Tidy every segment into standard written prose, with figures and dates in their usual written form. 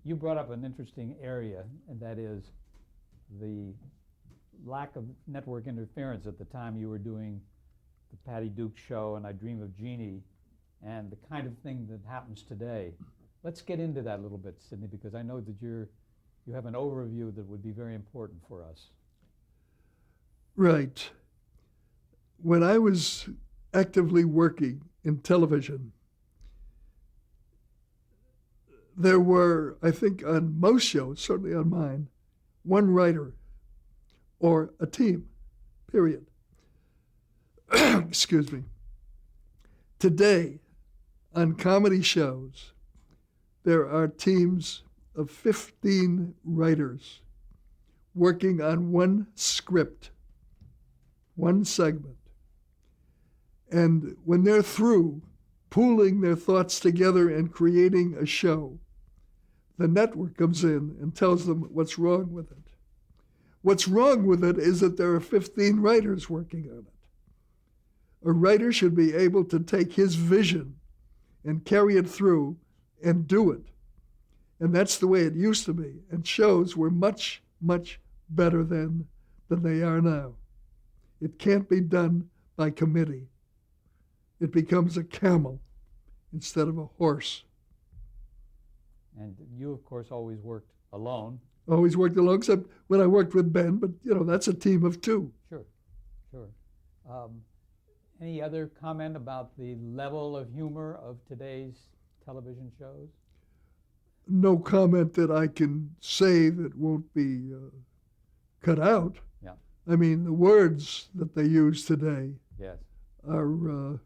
You brought up an interesting area, and that is the lack of network interference at the time you were doing the Patty Duke show and I Dream of Jeannie, and the kind of thing that happens today. Let's get into that a little bit, Sidney, because I know that you have an overview that would be very important for us. Right. When I was actively working in television, there were, I think on most shows, certainly on mine, one writer or a team, period. Excuse me. Today, on comedy shows, there are teams of 15 writers working on one script, one segment. And when they're through pooling their thoughts together and creating a show, the network comes in and tells them what's wrong with it. What's wrong with it is that there are 15 writers working on it. A writer should be able to take his vision and carry it through and do it. And that's the way it used to be. And shows were much, much better then than they are now. It can't be done by committee. It becomes a camel instead of a horse. And you, of course, always worked alone. Always worked alone, except when I worked with Ben, but that's a team of two. Sure. Any other comment about the level of humor of today's television shows? No comment that I can say that won't be cut out. Yeah. I mean, the words that they use today Yes. are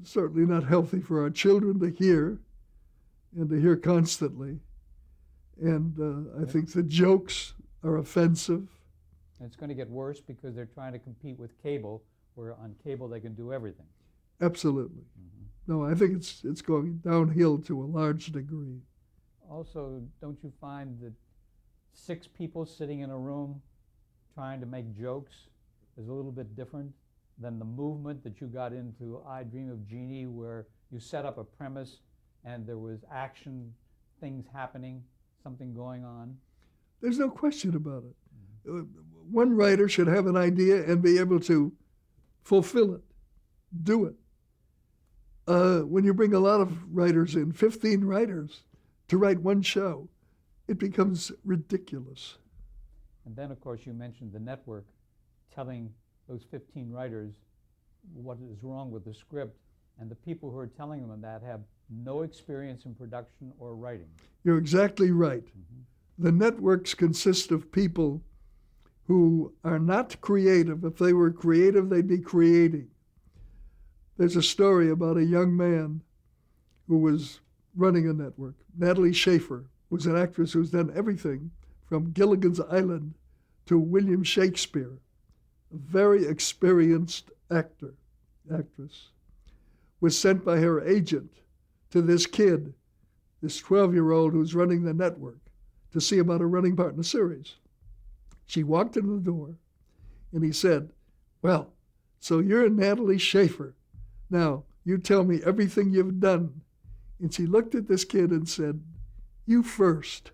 certainly not healthy for our children to hear and to hear constantly. And I think the jokes are offensive. And it's going to get worse because they're trying to compete with cable, where on cable they can do everything. Absolutely. Mm-hmm. No, I think it's going downhill to a large degree. Also, don't you find that 6 people sitting in a room trying to make jokes is a little bit different than the movement that you got into I Dream of Jeannie, where you set up a premise and there was action, things happening, something going on? There's no question about it. Mm-hmm. One writer should have an idea and be able to fulfill it, do it. When you bring a lot of writers in, 15 writers, to write one show, it becomes ridiculous. And then, of course, you mentioned the network telling those 15 writers what is wrong with the script, and the people who are telling them that have no experience in production or writing. You're exactly right. Mm-hmm. The networks consist of people who are not creative. If they were creative, they'd be creating. There's a story about a young man who was running a network. Natalie Schaefer was an actress who's done everything from Gilligan's Island to William Shakespeare. A very experienced actress, was sent by her agent to this kid, this 12-year-old who's running the network, to see about a running part in the series. She walked in the door, and he said, "Well, so you're Natalie Schaefer. Now, you tell me everything you've done." And she looked at this kid and said, "You first."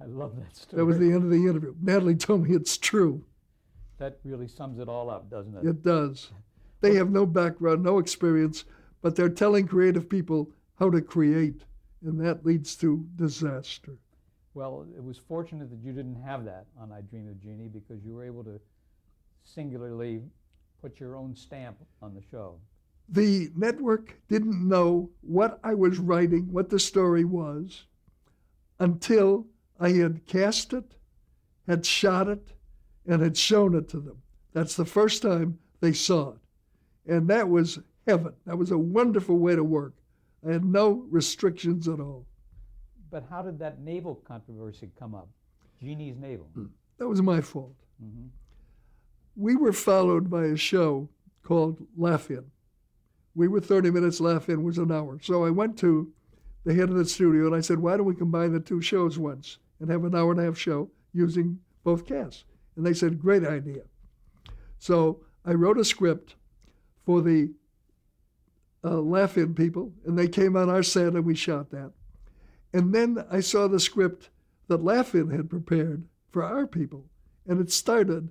I love that story. That was the end of the interview. Natalie told me it's true. That really sums it all up, doesn't it? It does. They have no background, no experience, but they're telling creative people how to create, and that leads to disaster. Well, it was fortunate that you didn't have that on I Dream of Jeannie, because you were able to singularly put your own stamp on the show. The network didn't know what I was writing, what the story was, until I had cast it, had shot it, and had shown it to them. That's the first time they saw it. And that was heaven. That was a wonderful way to work. I had no restrictions at all. But how did that naval controversy come up? Jeannie's navel. That was my fault. Mm-hmm. We were followed by a show called Laugh-In. We were 30 minutes, Laugh-In was an hour. So I went to the head of the studio and I said, why don't we combine the two shows once and have an hour-and-a-half show using both casts? And they said, great idea. So I wrote a script for the Laugh-In people, and they came on our set and we shot that. And then I saw the script that Laugh-In had prepared for our people. And it started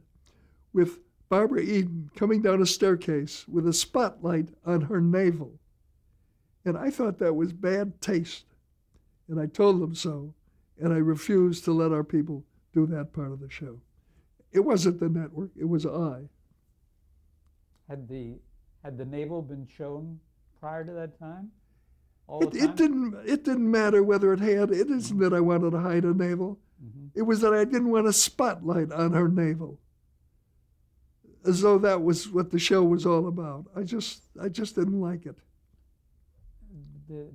with Barbara Eden coming down a staircase with a spotlight on her navel. And I thought that was bad taste. And I told them so. And I refused to let our people do that part of the show. It wasn't the network, it was I. Had the navel been shown prior to that time? All the It didn't matter whether it had. It isn't that I wanted to hide a navel. Mm-hmm. It was that I didn't want a spotlight on her navel, as though that was what the show was all about. I just didn't like it.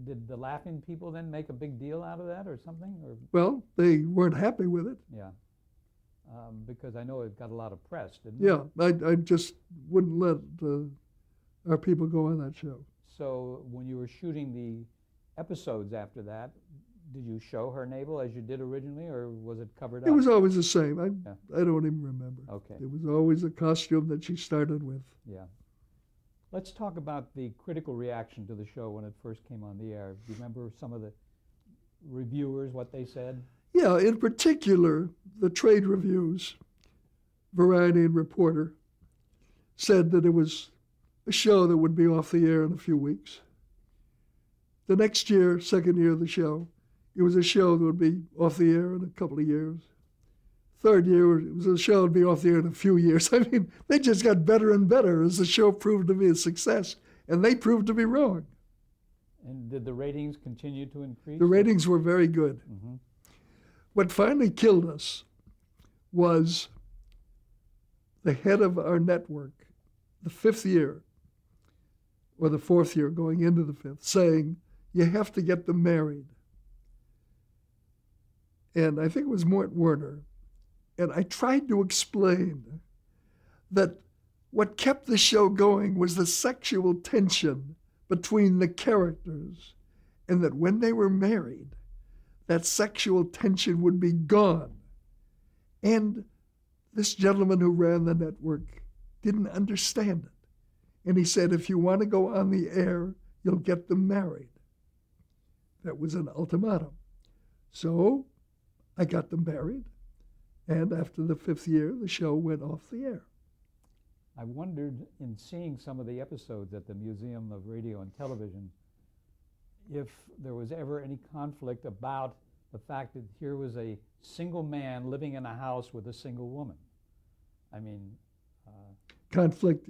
Did the Laughing people then make a big deal out of that or something? Or Well, they weren't happy with it. yeah, because I know it got a lot of press, didn't Yeah, it? I just wouldn't let our people go on that show. So when you were shooting the episodes after that, did you show her navel as you did originally, or was it covered up? It was always the same. Yeah. I don't even remember. Okay. It was always a costume that she started with. Yeah. Let's talk about the critical reaction to the show when it first came on the air. Do you remember some of the reviewers, what they said? Yeah, in particular, the trade reviews, Variety and Reporter, said that it was a show that would be off the air in a few weeks. The next year, second year of the show, it was a show that would be off the air in a couple of years. Third year, it was a show that would be off the air in a few years. I mean, they just got better and better as the show proved to be a success, and they proved to be wrong. And did the ratings continue to increase? The ratings were very good. Mm-hmm. What finally killed us was the head of our network, the fifth year, or the fourth year going into the fifth, saying, you have to get them married. And I think it was Mort Werner. And I tried to explain that what kept the show going was the sexual tension between the characters, and that when they were married, that sexual tension would be gone. And this gentleman who ran the network didn't understand it. And he said, if you want to go on the air, you'll get them married. That was an ultimatum. So I got them married. And after the fifth year, the show went off the air. I wondered, in seeing some of the episodes at the Museum of Radio and Television, if there was ever any conflict about the fact that here was a single man living in a house with a single woman. I mean, Conflict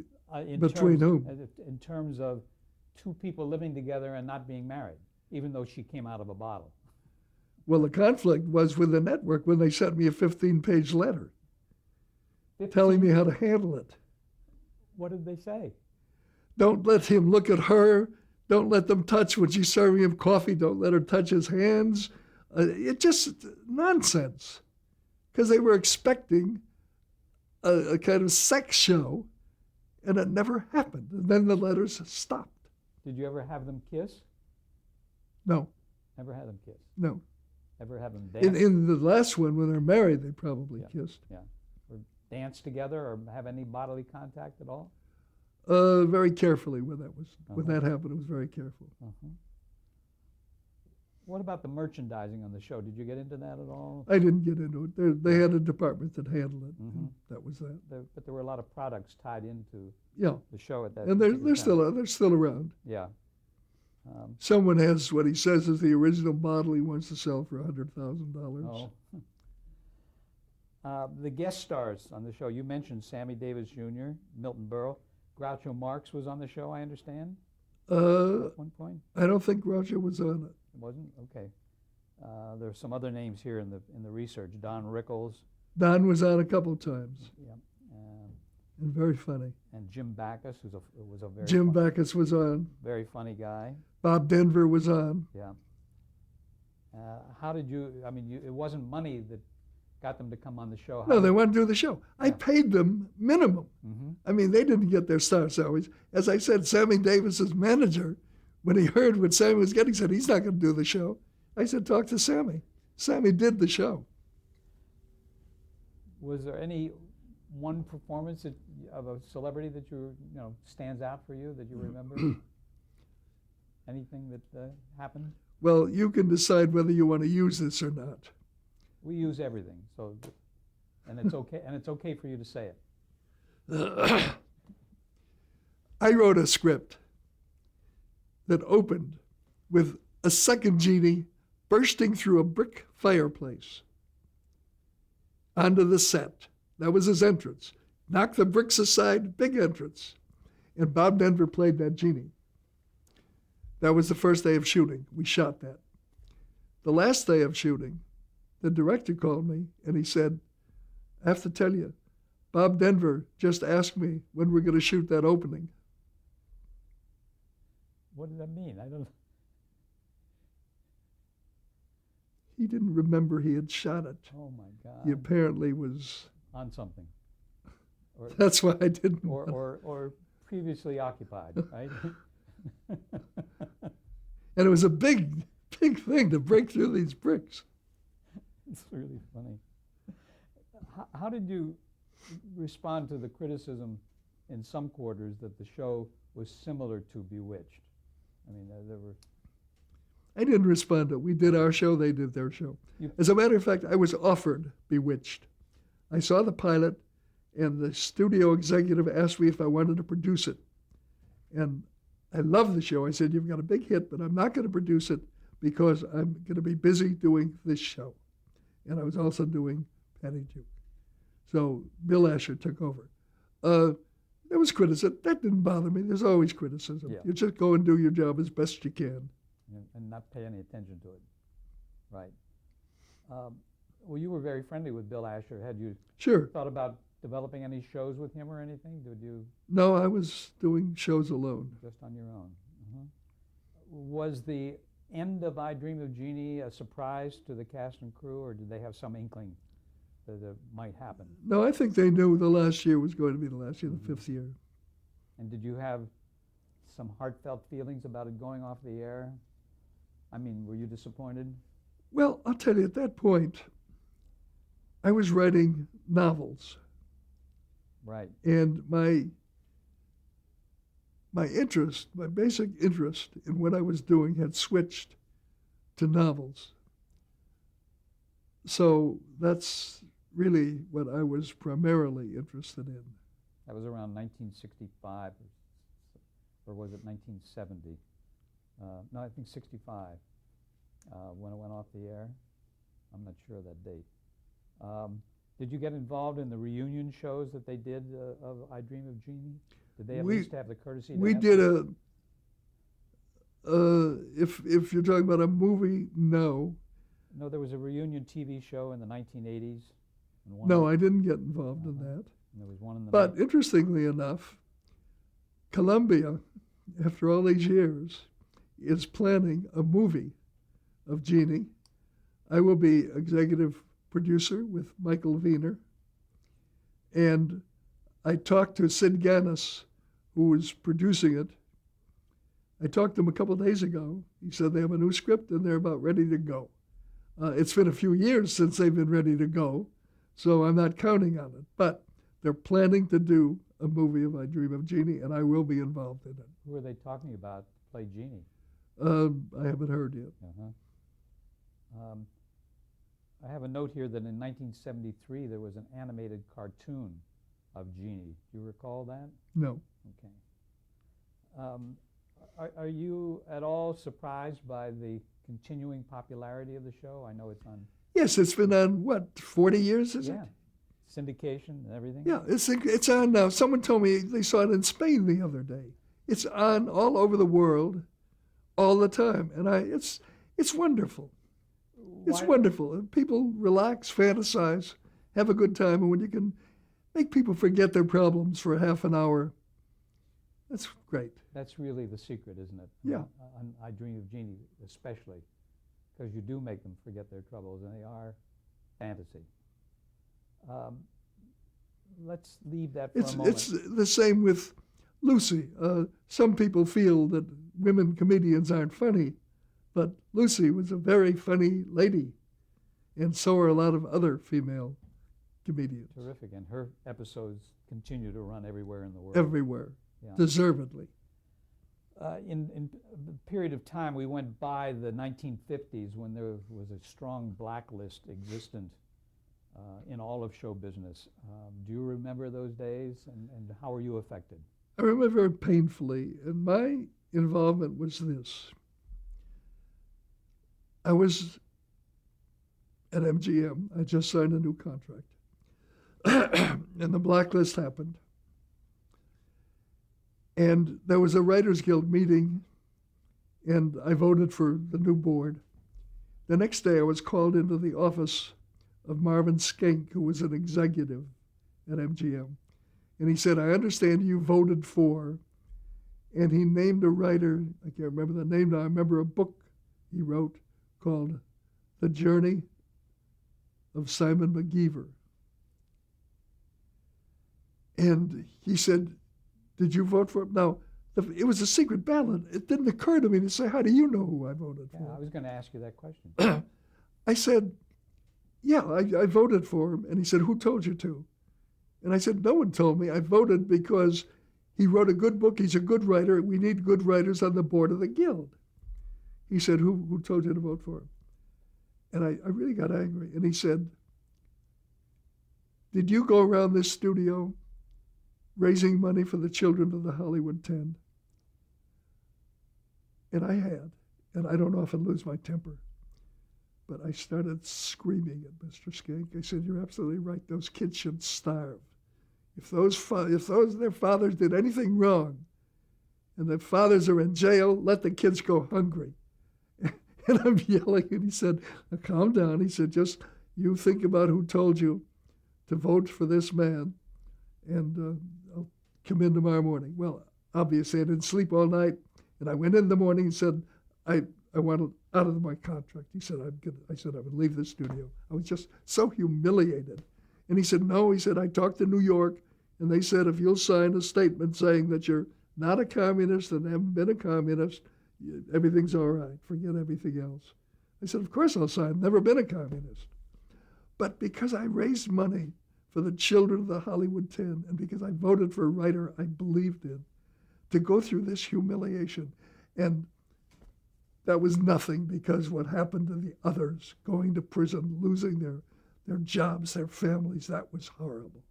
between whom? In terms of two people living together and not being married, even though she came out of a bottle. Well, the conflict was with the network when they sent me a 15-page letter 15? telling me how to handle it. What did they say? Don't let him look at her. Don't let them touch when she's serving him coffee. Don't let her touch his hands. It just nonsense, because they were expecting a kind of sex show, and it never happened. And then the letters stopped. Did you ever have them kiss? No, Never had them kiss. no. Ever have them dance? In the last one, when they're married, they probably kissed. Yeah. Or dance together, or have any bodily contact at all? Very carefully when when Uh-huh. that happened. It was very careful. Uh-huh. What about the merchandising on the show? Did you get into that at all? I didn't get into it. They had a department that handled it. Mhm. And that was that. But there were a lot of products tied into Yeah, the show at that and particular time. they're still around. Yeah. Someone has what he says is the original bottle he wants to sell for $100,000. Oh. The guest stars on the show, you mentioned Sammy Davis Jr., Milton Berle. Groucho Marx was on the show, I understand, at one point? I don't think Roger was on it. It wasn't? Okay. There are some other names here in the research. Don Rickles. Don was on a couple of times, Yeah. and very funny. And Jim Backus, who was a very Jim fun- Backus was on. very funny guy. Bob Denver was on. Yeah. How did you? I mean, it wasn't money that got them to come on the show. No, they wanted to do the show. I Yeah. paid them minimum. Mm-hmm. I mean, they didn't get their star salaries. As I said, Sammy Davis's manager, when he heard what Sammy was getting, said, he's not going to do the show. I said, talk to Sammy. Sammy did the show. Was there any one performance of a celebrity that stands out for you that you remember? Anything that happened? Well, you can decide whether you want to use this or not. We use everything, so, and it's okay, and it's okay for you to say it. I wrote a script that opened with a second genie bursting through a brick fireplace onto the set. That was his entrance. Knock the bricks aside, big entrance. And Bob Denver played that genie. That was the first day of shooting. We shot that. The last day of shooting, the director called me and he said, I have to tell you, Bob Denver just asked me when we're going to shoot that opening. What does that mean? I don't. He didn't remember he had shot it. Oh my God. He apparently was on something. Or, that's why I didn't. Or previously occupied, right? And it was a big thing to break through these bricks. It's really funny. How did you respond to the criticism in some quarters that the show was similar to Bewitched? I mean, there were. I didn't respond to it. We did our show, they did their show. As a matter of fact, I was offered Bewitched. I saw the pilot, and the studio executive asked me if I wanted to produce it. And I loved the show. I said, you've got a big hit, but I'm not going to produce it because I'm going to be busy doing this show. And I was also doing Patty Duke. So Bill Asher took over. There was criticism. That didn't bother me. There's always criticism. Yeah. You just go and do your job as best you can. And not pay any attention to it. Right. Well, you were very friendly with Bill Asher. Had you Sure. thought about developing any shows with him or anything? Did you? No, I was doing shows alone. Just on your own. Was the end of I Dream of Jeannie a surprise to the cast and crew, or did they have some inkling that it might happen? No, I think they knew the last year was going to be the last year, the fifth year. And did you have some heartfelt feelings about it going off the air? I mean, were you disappointed? Well, I'll tell you, at that point, I was writing novels. Right. And my interest, my basic interest in what I was doing had switched to novels. So that's really what I was primarily interested in. That was around 1965, or was it 1970? No, I think 65 when it went off the air. I'm not sure of that date. Did you get involved in the reunion shows that they did of I Dream of Jeannie? Did they at least have the courtesy to We ask did you? if you're talking about a movie, no. No, there was a reunion TV show in the 1980s. No, I didn't get involved in that. And there was one in the But interestingly enough, Columbia, after all these years, is planning a movie of Jeannie. I will be executive producer with Michael Wiener. And I talked to Sid Ganis, who was producing it. I talked to him a couple of days ago. He said they have a new script and they're about ready to go. It's been a few years since they've been ready to go, so I'm not counting on it. But they're planning to do a movie of I Dream of Jeannie, and I will be involved in it. Who are they talking about to play Jeannie? I haven't heard yet. I have a note here that in 1973 there was an animated cartoon of Jeannie. Do you recall that? No. Okay. Are you at all surprised by the continuing popularity of the show? I know it's on. Yes, it's been on, what, 40 years, is it? Syndication and everything? Yeah, it's on now. Someone told me they saw it in Spain the other day. It's on all over the world all the time, and it's wonderful. It's wonderful. People relax, fantasize, have a good time, and when you can make people forget their problems for a half an hour, that's great. That's really the secret, isn't it? Yeah. On I Dream of Jeannie especially, because you do make them forget their troubles, and they are fantasy. Let's leave that for a moment. It's the same with Lucy. Some people feel that women comedians aren't funny, but Lucy was a very funny lady, and so are a lot of other female comedians. Terrific, and her episodes continue to run everywhere in the world. Everywhere, Yeah. deservedly. in a period of time, we went by the 1950s when there was a strong blacklist existent in all of show business. Do you remember those days, and how were you affected? I remember very painfully, and my involvement was this. I was at MGM. I just signed a new contract. And the blacklist happened. And there was a Writers Guild meeting, and I voted for the new board. The next day, I was called into the office of Marvin Skink, who was an executive at MGM. And he said, I understand you voted for, and he named a writer, I can't remember the name now, I remember a book he wrote called The Journey of Simon McGeever. And he said, did you vote for him? Now, it was a secret ballot. It didn't occur to me to say, how do you know who I voted for? I was going to ask you that question. I said, yeah, I voted for him. And he said, who told you to? And I said, no one told me. I voted because he wrote a good book. He's a good writer. We need good writers on the board of the Guild. He said, who told you to vote for him? And I really got angry. And he said, did you go around this studio raising money for the children of the Hollywood 10? And I had. And I don't often lose my temper. But I started screaming at Mr. Skink. I said, you're absolutely right. Those kids should starve. If their fathers did anything wrong and their fathers are in jail, let the kids go hungry. And I'm yelling, and he said, calm down. He said, just you think about who told you to vote for this man, and I'll come in tomorrow morning. Well, obviously, I didn't sleep all night, and I went in the morning and said, I want out of my contract. He said, I said I would leave the studio. I was just so humiliated. And he said, no, he said, I talked to New York, and they said, if you'll sign a statement saying that you're not a communist and haven't been a communist, everything's all right. Forget everything else. I said, of course I'll sign. I've never been a communist. But because I raised money for the children of the Hollywood 10, and because I voted for a writer I believed in, to go through this humiliation. And that was nothing, because what happened to the others, going to prison, losing their jobs, their families, that was horrible.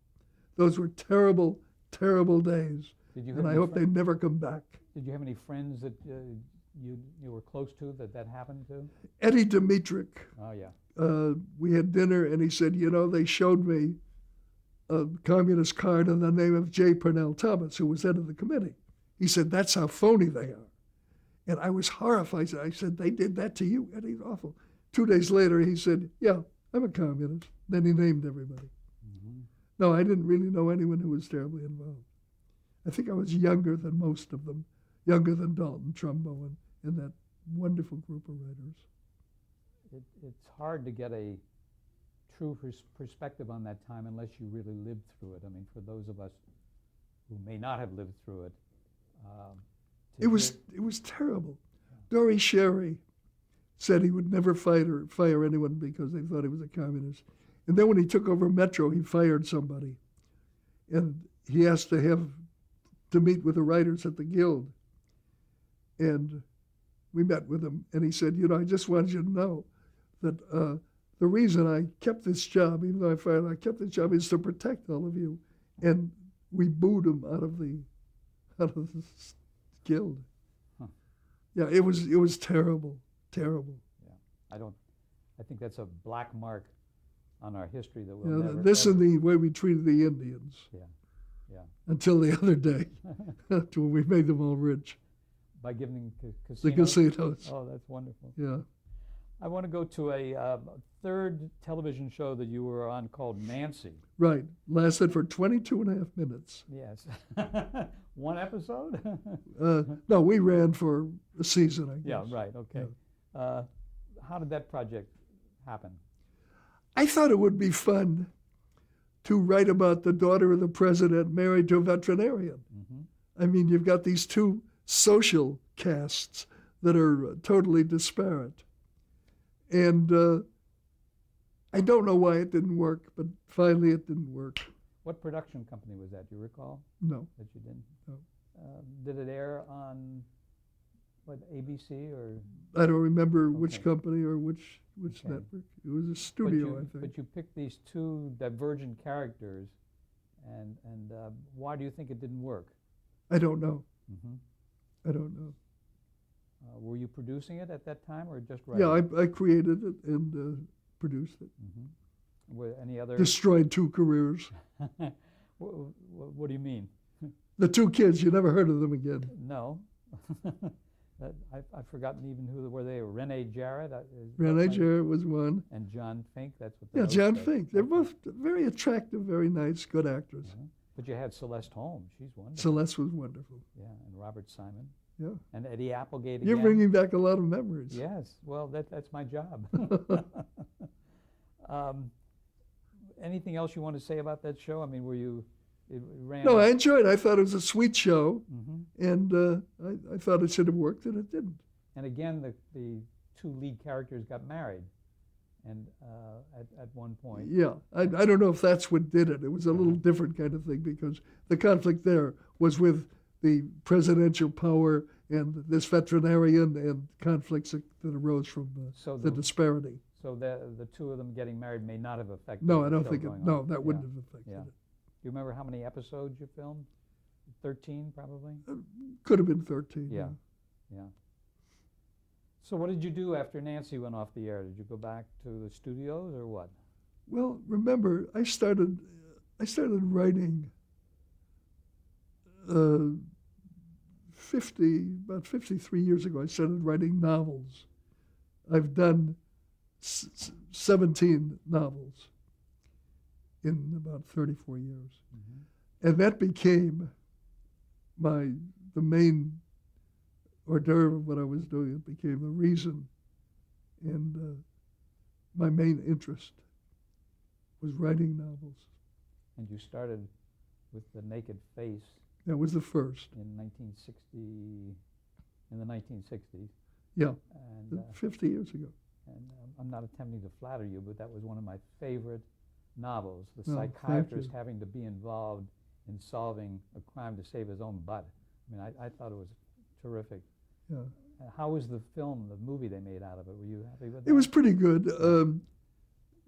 Those were terrible, terrible days. And I hope they never come back. Did you have any friends that you were close to that happened to? Eddie Dimitrick. Oh, yeah. We had dinner, and he said, they showed me a communist card in the name of J. Purnell Thomas, who was head of the committee. He said, that's how phony they are. And I was horrified. I said, they did that to you? Eddie's awful. 2 days later, he said, yeah, I'm a communist. Then he named everybody. Mm-hmm. No, I didn't really know anyone who was terribly involved. I think I was younger than most of them, younger than Dalton Trumbo and that wonderful group of writers. It's hard to get a true perspective on that time unless you really lived through it. I mean, for those of us who may not have lived through it. It was terrible. Dory Sherry said he would never fire anyone because they thought he was a communist. And then when he took over Metro, he fired somebody. And he asked to meet with the writers at the Guild. And we met with him, and he said, I just wanted you to know that the reason I kept this job, even though I kept this job, is to protect all of you. And we booed him out of the Guild. Huh. Yeah, it was terrible, terrible. Yeah, I think that's a black mark on our history that we'll never. This and the way we treated the Indians. Yeah. Until the other day, when we made them all rich. By giving casinos? The casinos. Oh, that's wonderful. Yeah. I want to go to a third television show that you were on called Nancy. Right. Lasted for 22 and a half minutes. Yes. One episode? No, we ran for a season, I guess. Yeah, right. Okay. Yeah. How did that project happen? I thought it would be fun to write about the daughter of the president married to a veterinarian. Mm-hmm. I mean, you've got these two social casts that are totally disparate. And I don't know why it didn't work, but finally it didn't work. What production company was that? Do you recall? No. That you didn't? No. Did it air on what, ABC or? I don't remember which Okay. company or which Okay. network. It was a But studio, you, I think. but you picked these two divergent characters, and why do you think it didn't work? I don't know. Hmm. I don't know. Were you producing it at that time or just Yeah, writing? I created it and produced it. Were any other? Destroyed 2 careers. What do you mean? The 2 kids, you never heard of them again. No. I've forgotten even who were they. Renee Jarrett. Renee Jarrett was one. And John Fink. That's what. The Yeah, note John says. Fink. They're Okay. both very attractive, very nice, good actors. But you had Celeste Holmes. She's wonderful. Celeste was wonderful. Yeah, and Robert Simon. Yeah. And Eddie Applegate You're again. bringing back a lot of memories. Yes. Well, that's my job. Anything else you want to say about that show? I mean, it ran? No, I enjoyed it. I thought it was a sweet show, Hmm. and I thought it should have worked, and it didn't. And again, the two lead characters got married, and at one point. Yeah, I don't know if that's what did it. It was a little Uh-huh. different kind of thing because the conflict there was with the presidential power and this veterinarian and conflicts that arose from So the disparity. So the two of them getting married may not have affected. No, the I don't show think going no, on. that wouldn't Yeah. have affected Yeah. it. Do you remember how many episodes you filmed? 13, probably. Could have been 13. Yeah. Yeah. So what did you do after Nancy went off the air? Did you go back to the studios or what? Well, remember, I started writing about 53 years ago. I started writing novels. I've done 17 novels in about 34 years. Mm-hmm. And that became the main hors d'oeuvre of what I was doing. It became the reason and my main interest was writing novels. And you started with The Naked Face That was the first. in 1960, in the 1960s. Yeah, And 50 years ago. I'm not attempting to flatter you, but that was one of my favorite novels. The Oh, thank psychiatrist you. having to be involved in solving a crime to save his own butt. I mean, I thought it was terrific. Yeah. How was the film, the movie they made out of it? Were you happy with it? It was pretty good.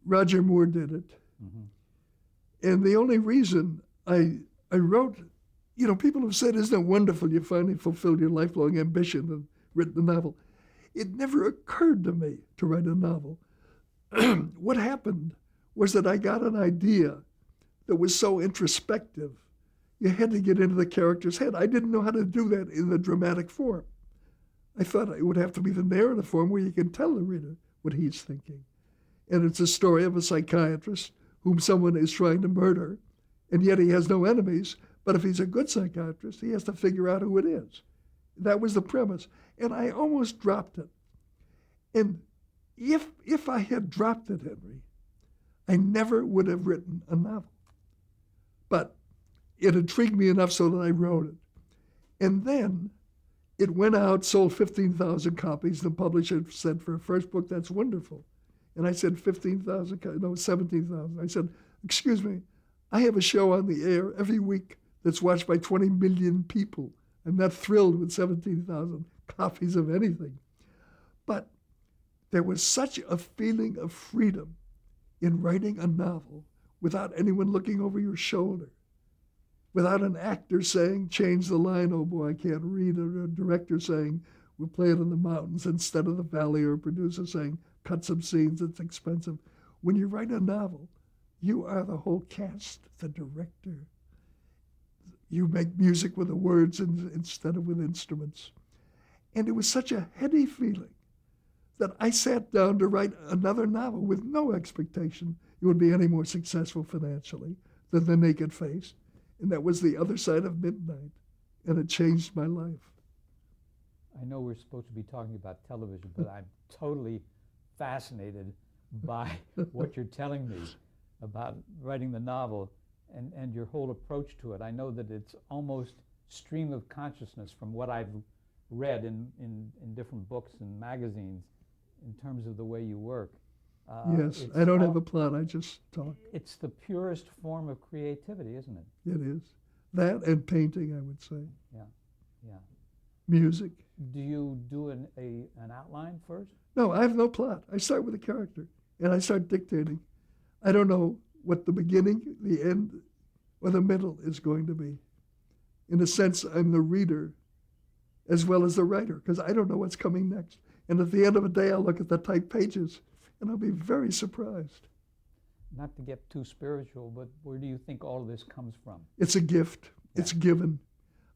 Roger Moore did it. Mm-hmm. And the only reason I wrote, people have said, isn't it wonderful you finally fulfilled your lifelong ambition and written a novel? It never occurred to me to write a novel. What happened was that I got an idea that was so introspective, you had to get into the character's head. I didn't know how to do that in the dramatic form. I thought it would have to be the narrative form where you can tell the reader what he's thinking. And it's a story of a psychiatrist whom someone is trying to murder, and yet he has no enemies. But if he's a good psychiatrist, he has to figure out who it is. That was the premise. And I almost dropped it. And if I had dropped it, Henry, I never would have written a novel. But it intrigued me enough so that I wrote it. And then it went out, sold 15,000 copies. The publisher said, for a first book, that's wonderful. And I said, 15,000, no, 17,000. I said, excuse me, I have a show on the air every week that's watched by 20 million people. I'm not thrilled with 17,000 copies of anything. But there was such a feeling of freedom in writing a novel without anyone looking over your shoulder, without an actor saying, change the line, oh boy, I can't read, or a director saying, we'll play it in the mountains instead of the valley, or a producer saying, cut some scenes, it's expensive. When you write a novel, you are the whole cast, the director. You make music with the words instead of with instruments. And it was such a heady feeling that I sat down to write another novel with no expectation it would be any more successful financially than The Naked Face. And that was The Other Side of Midnight. And it changed my life. I know we're supposed to be talking about television, but I'm totally fascinated by what you're telling me about writing the novel and your whole approach to it. I know that it's almost stream of consciousness from what I've read in different books and magazines in terms of the way you work. Yes, I don't have a plot, I just talk. It's the purest form of creativity, isn't it? It is. That and painting, I would say. Yeah, yeah. Music. Do you do an outline first? No, I have no plot. I start with a character, and I start dictating. I don't know what the beginning, the end, or the middle is going to be. In a sense, I'm the reader as well as the writer, because I don't know what's coming next. And at the end of the day, I'll look at the typed pages, and I'll be very surprised. Not to get too spiritual, but where do you think all of this comes from? It's a gift. Yeah. It's given.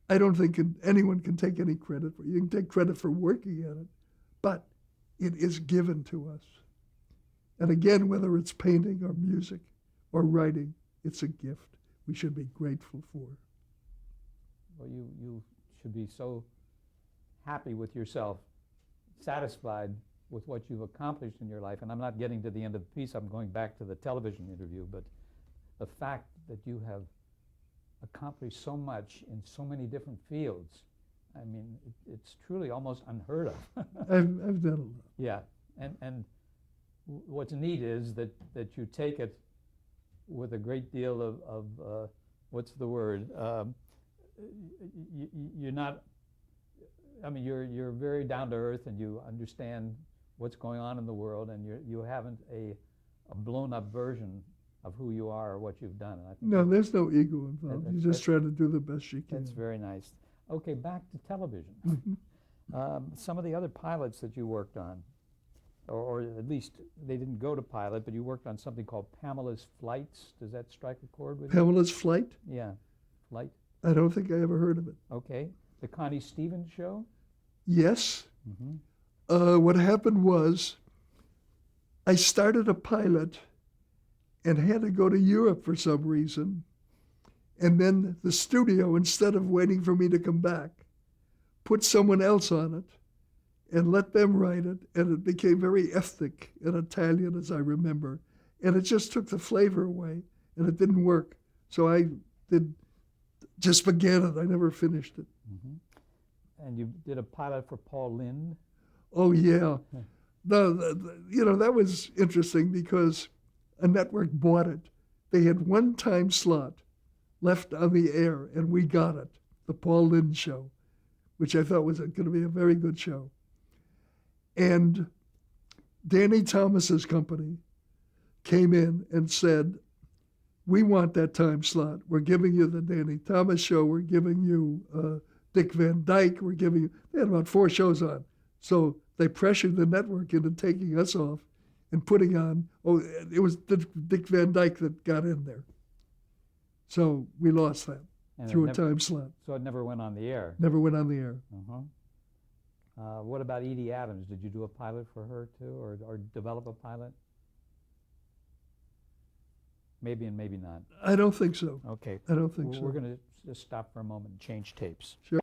I don't think anyone can take any credit for it. You can take credit for working at it, but it is given to us. And again, whether it's painting or music or writing, it's a gift we should be grateful for. Well, you should be so happy with yourself, satisfied with what you've accomplished in your life. And I'm not getting to the end of the piece. I'm going back to the television interview. But the fact that you have accomplished so much in so many different fields, I mean, it's truly almost unheard of. I've done a lot. Yeah, and what's neat is that you take it with a great deal of what's the word? You're not. I mean, you're very down to earth, and you understand what's going on in the world, and you haven't a blown up version of who you are or what you've done. And I think No, there's no ego involved. You just try to do the best you can. That's very nice. Okay, back to television. Mhm. Some of the other pilots that you worked on, or at least they didn't go to pilot, but you worked on something called Pamela's Flights. Does that strike a chord with you? Pamela's Flight? Yeah, Flight. I don't think I ever heard of it. Okay. The Connie Stevens Show? Yes. Mm-hmm. What happened was I started a pilot and had to go to Europe for some reason. And then the studio, instead of waiting for me to come back, put someone else on it and let them write it. And it became very ethnic and Italian, as I remember. And it just took the flavor away, and it didn't work. So I just began it. I never finished it. Mm-hmm. And you did a pilot for Paul Lynde? Oh, yeah. That was interesting because a network bought it. They had one time slot left on the air, and we got it, the Paul Lynde Show, which I thought was going to be a very good show. And Danny Thomas's company came in and said, we want that time slot. We're giving you the Danny Thomas Show. We're giving you Dick Van Dyke. We're giving you, they had about 4 shows on. So they pressured the network into taking us off and putting on, it was Dick Van Dyke that got in there. So we lost that through a time slot. So it never went on the air? Never went on the air. Uh-huh. What about Edie Adams? Did you do a pilot for her too, or develop a pilot? Maybe and maybe not. I don't think so. Okay. I don't think so. We're going to just stop for a moment and change tapes. Sure.